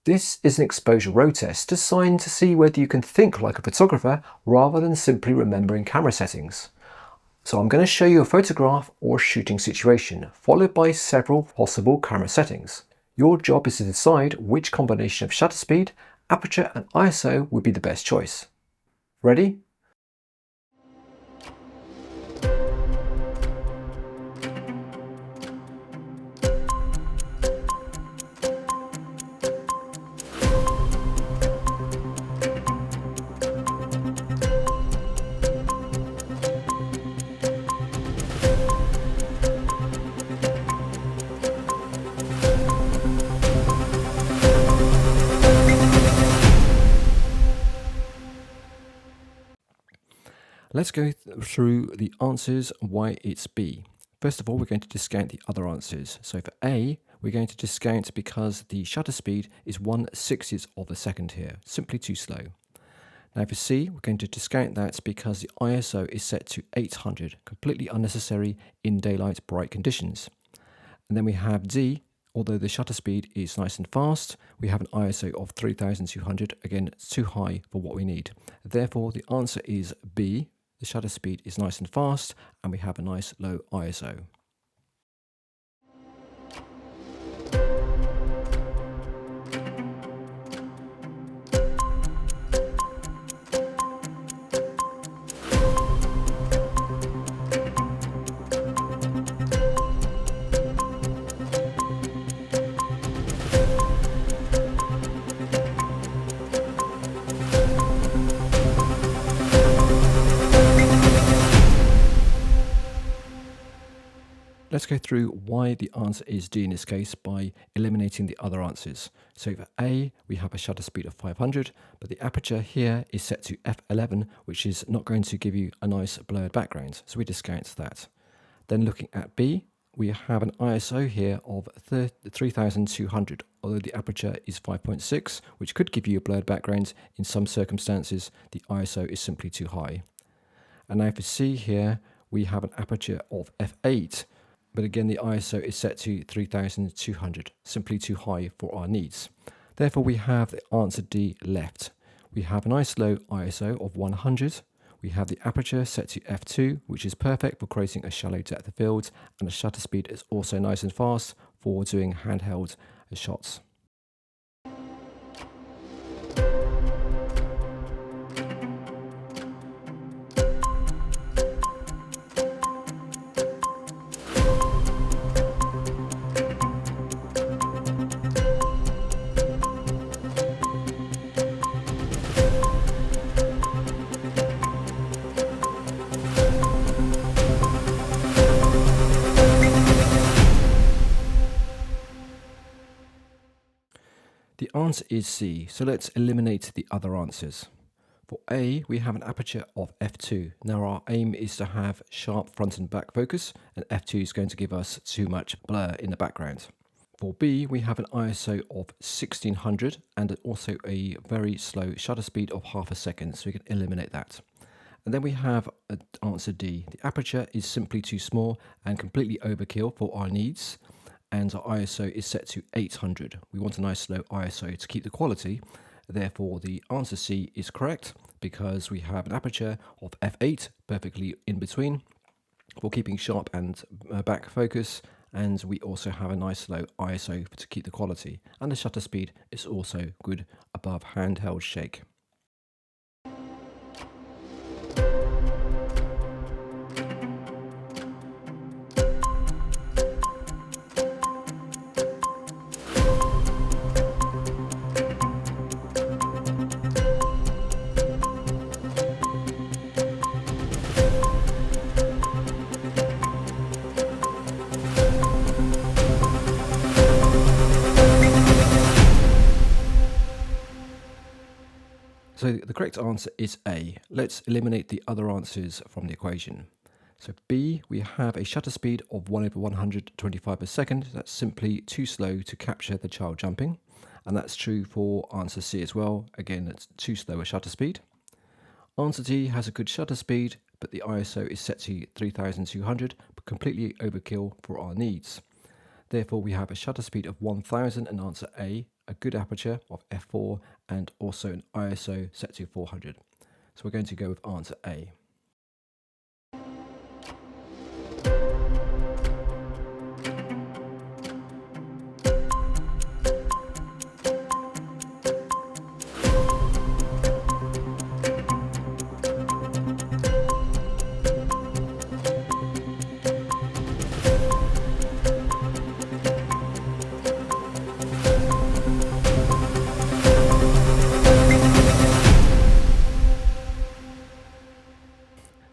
This is an exposure row test designed to see whether you can think like a photographer rather than simply remembering camera settings. So I'm going to show you a photograph or shooting situation, followed by several possible camera settings. Your job is to decide which combination of shutter speed, aperture and ISO would be the best choice. Ready? Let's go through the answers why it's B. First of all, we're going to discount the other answers. So for A, we're going to discount because the shutter speed is 1/60th of a second here, simply too slow. Now for C, we're going to discount that because the ISO is set to 800, completely unnecessary in daylight bright conditions. And then we have D, although the shutter speed is nice and fast, we have an ISO of 3200, again, it's too high for what we need. Therefore, the answer is B. The shutter speed is nice and fast, and we have a nice low ISO. Let's go through why the answer is D in this case by eliminating the other answers. So for A, we have a shutter speed of 500, but the aperture here is set to f11, which is not going to give you a nice blurred background, so we discount that. Then looking at B, we have an ISO here of 3200, although the aperture is 5.6, which could give you a blurred background. In some circumstances, the ISO is simply too high. And now for C here, we have an aperture of f8, but again the ISO is set to 3200, simply too high for our needs. Therefore we have the answer D left. We have a nice low ISO of 100, we have the aperture set to f2, which is perfect for creating a shallow depth of field, and the shutter speed is also nice and fast for doing handheld shots. The answer is C, so let's eliminate the other answers. For A, we have an aperture of f2. Now our aim is to have sharp front and back focus, and f2 is going to give us too much blur in the background. For B, we have an ISO of 1600 and also a very slow shutter speed of half a second, so we can eliminate that. And then we have answer D. The aperture is simply too small and completely overkill for our needs, and our ISO is set to 800. We want a nice low ISO to keep the quality. Therefore, the answer C is correct because we have an aperture of f8, perfectly in between, for keeping sharp and back focus, and we also have a nice low ISO to keep the quality, and the shutter speed is also good above handheld shake. So the correct answer is A. Let's eliminate the other answers from the equation. So B, we have a shutter speed of 1/125 per second. That's simply too slow to capture the child jumping. And that's true for answer C as well. Again, it's too slow a shutter speed. Answer D has a good shutter speed, but the ISO is set to 3200, but completely overkill for our needs. Therefore, we have a shutter speed of 1000 in answer A, a good aperture of f4, and also an ISO set to 400. So we're going to go with answer A.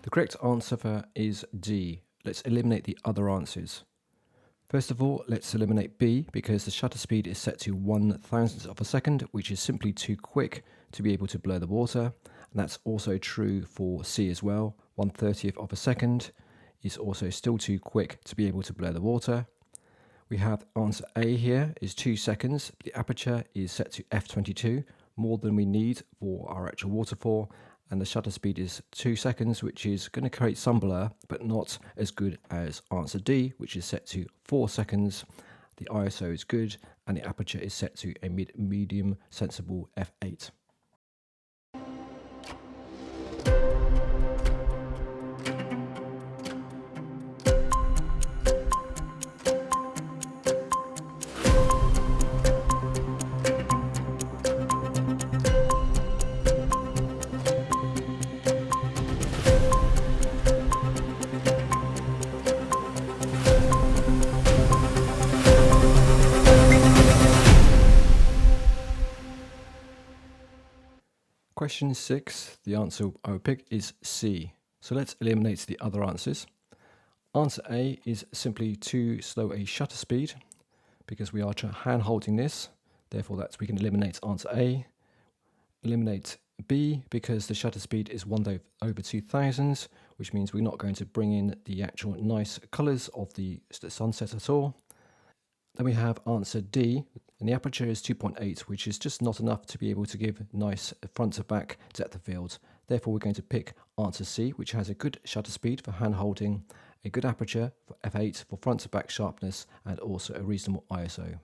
The correct answer is D. Let's eliminate the other answers. First of all, let's eliminate B because the shutter speed is set to 1/1000th of a second, which is simply too quick to be able to blur the water. And that's also true for C as well. 1/30th of a second is also still too quick to be able to blur the water. We have answer A here is 2 seconds. The aperture is set to f22, more than we need for our actual waterfall. And the shutter speed is 2 seconds, which is going to create some blur, but not as good as answer D, which is set to 4 seconds. The ISO is good, and the aperture is set to a medium sensible f8. Question 6, the answer I would pick is C. So let's eliminate the other answers. Answer A is simply too slow a shutter speed because we are hand holding this. Therefore, we can eliminate answer A. Eliminate B because the shutter speed is 1/2000, which means we're not going to bring in the actual nice colours of the sunset at all. Then we have answer D, and the aperture is 2.8, which is just not enough to be able to give nice front to back depth of field. Therefore, we're going to pick answer C, which has a good shutter speed for hand holding, a good aperture for f8 for front to back sharpness, and also a reasonable ISO.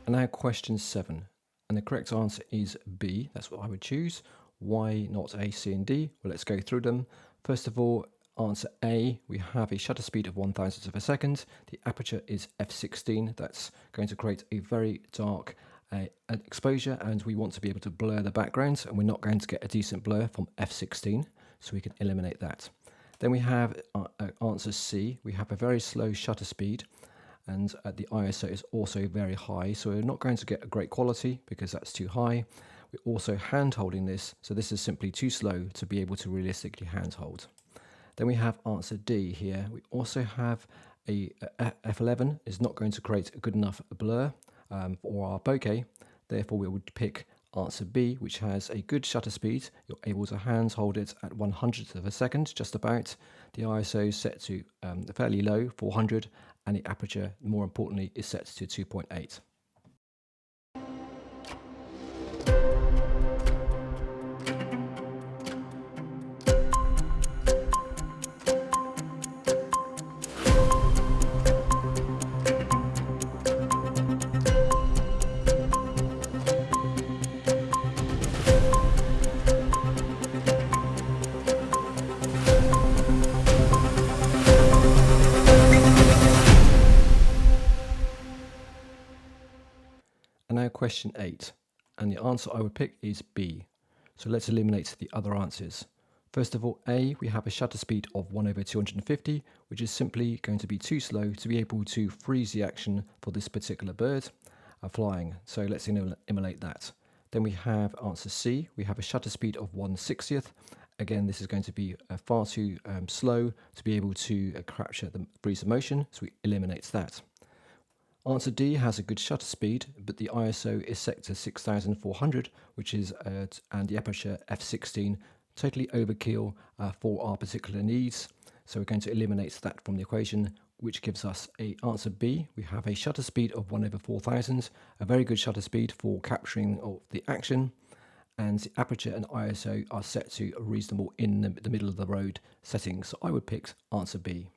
And now question 7, and the correct answer is B. That's what I would choose. Why not A, C, and D? Well, let's go through them. First of all, answer A, we have a shutter speed of 1/1000th of a second. The aperture is f16. That's going to create a very dark exposure, and we want to be able to blur the background, and we're not going to get a decent blur from f16, so we can eliminate that. Then we have answer C. We have a very slow shutter speed, and the ISO is also very high, so we're not going to get a great quality because that's too high. We're also hand holding this, so this is simply too slow to be able to realistically hand hold. Then we have answer D here. We also have a f11 is not going to create a good enough blur for our bokeh. Therefore, we would pick answer B, which has a good shutter speed. You're able to hand hold it at 1/100th of a second, just about. The ISO is set to fairly low, 400, and the aperture, more importantly, is set to 2.8. And now question 8, and the answer I would pick is B. So let's eliminate the other answers. First of all, A, we have a shutter speed of 1/250, which is simply going to be too slow to be able to freeze the action for this particular bird flying. So let's eliminate that. Then we have answer C. We have a shutter speed of 1/60th. Again, this is going to be far too slow to be able to capture the freeze of motion, so we eliminate that. Answer D has a good shutter speed, but the ISO is set to 6400, which is, and the aperture f16, totally overkill for our particular needs. So we're going to eliminate that from the equation, which gives us a answer B. We have a shutter speed of 1/4000, a very good shutter speed for capturing of the action, and the aperture and ISO are set to a reasonable in the middle of the road settings. So I would pick answer B.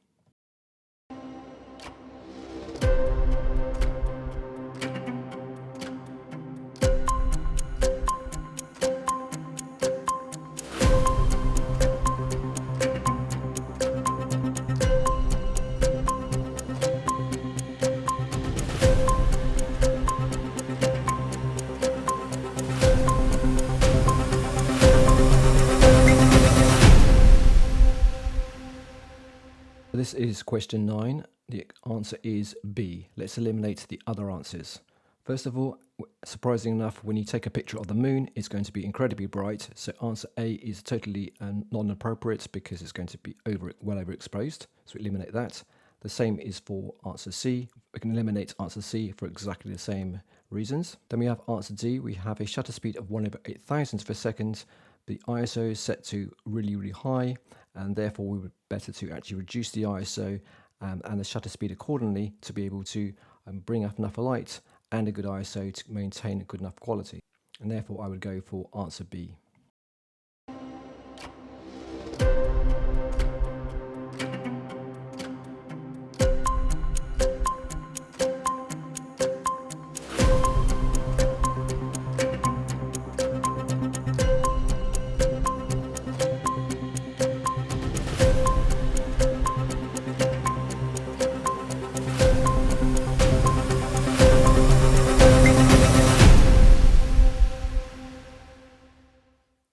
This is question 9. The answer is B. Let's eliminate the other answers. First of all, surprisingly enough, when you take a picture of the moon, it's going to be incredibly bright. So answer A is totally non-appropriate because it's going to be well overexposed. So we eliminate that. The same is for answer C. We can eliminate answer C for exactly the same reasons. Then we have answer D. We have a shutter speed of 1/8000 per second. The ISO is set to really, really high, and therefore we would better to actually reduce the ISO and the shutter speed accordingly to be able to bring up enough light and a good ISO to maintain a good enough quality. And therefore I would go for answer B.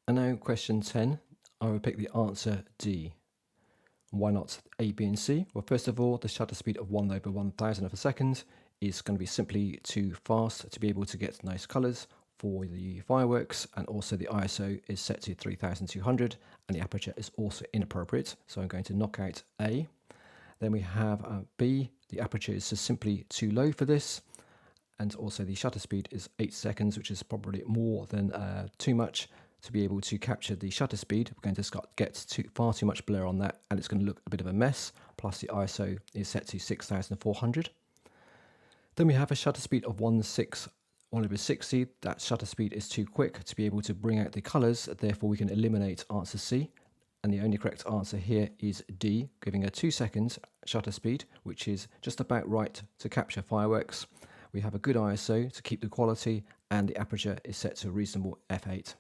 And now question 10, I would pick the answer D. Why not A, B and C? Well, first of all, the shutter speed of 1/1000 of a second is going to be simply too fast to be able to get nice colours for the fireworks, and also the ISO is set to 3200 and the aperture is also inappropriate, so I'm going to knock out A. Then we have B, the aperture is just simply too low for this, and also the shutter speed is 8 seconds, which is probably more than too much to be able to capture the shutter speed. We're going to get far too much blur on that, and it's going to look a bit of a mess. Plus the ISO is set to 6400. Then we have a shutter speed of 1/60. That shutter speed is too quick to be able to bring out the colours. Therefore, we can eliminate answer C. And the only correct answer here is D, giving a 2 seconds shutter speed, which is just about right to capture fireworks. We have a good ISO to keep the quality, and the aperture is set to a reasonable f8.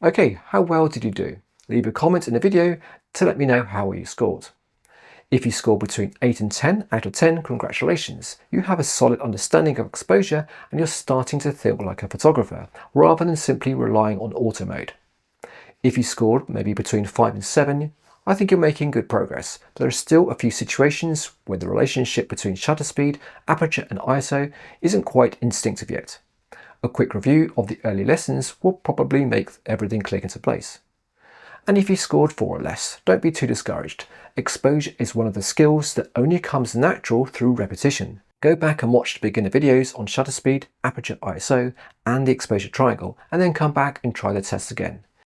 Okay, how well did you do? Leave a comment in the video to let me know how well you scored. If you scored between 8 and 10 out of 10, congratulations. You have a solid understanding of exposure and you're starting to feel like a photographer, rather than simply relying on auto mode. If you scored maybe between 5 and 7, I think you're making good progress. There are still a few situations where the relationship between shutter speed, aperture and ISO isn't quite instinctive yet. A quick review of the early lessons will probably make everything click into place. And if you scored 4 or less, don't be too discouraged. Exposure is one of the skills that only comes natural through repetition. Go back and watch the beginner videos on shutter speed, aperture, ISO, and the exposure triangle, and then come back and try the test again.